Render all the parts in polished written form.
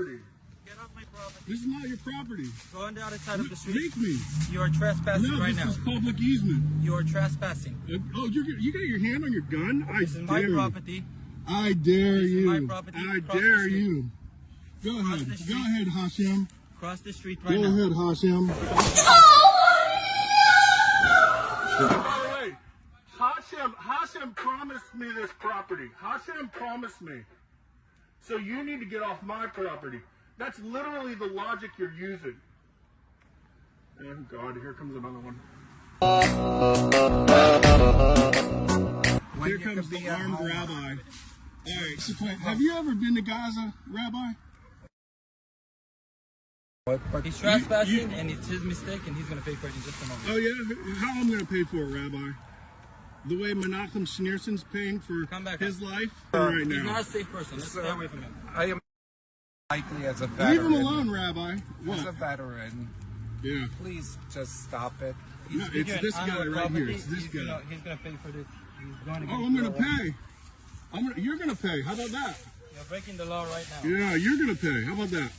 property. Get off my property. This is not your property. Go on the other side of the street. Make me. You are trespassing right now. No, this is public easement. You are trespassing. Oh, you got your hand on your gun? This is my property. I dare you. This is my property. I dare you. Go ahead. Go ahead, Hashem. Cross the street right now. Go ahead, Hashem. Wait. Hashem promised me this property. Hashem promised me. So you need to get off my property. That's literally the logic you're using. Oh God, here comes another one. Here comes the armed rabbi. All right, have you ever been to Gaza, Rabbi? He's trespassing, and it's his mistake, and he's going to pay for it in just a moment. Oh yeah? How am I going to pay for it, Rabbi? The way Menachem Schneerson's paying for his life right now. He's not a safe person. Let's stay away from him. I am likely as a veteran. Leave him alone, Rabbi. What? As a veteran. Yeah. Please just stop it. No, it's this guy right here. It's this guy. He's going to pay for this. I'm going to pay. You're going to pay. How about that? You're breaking the law right now. Yeah, you're going to pay. How about that?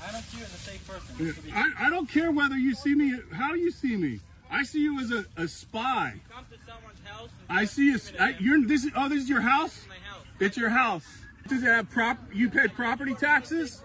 I don't see you as a safe person. Yeah. I don't care whether you see me. How do you see me? I see you as a spy. You come to someone's house. I see you. This is your house? This is my house. It's your house. Does it have you paid property taxes?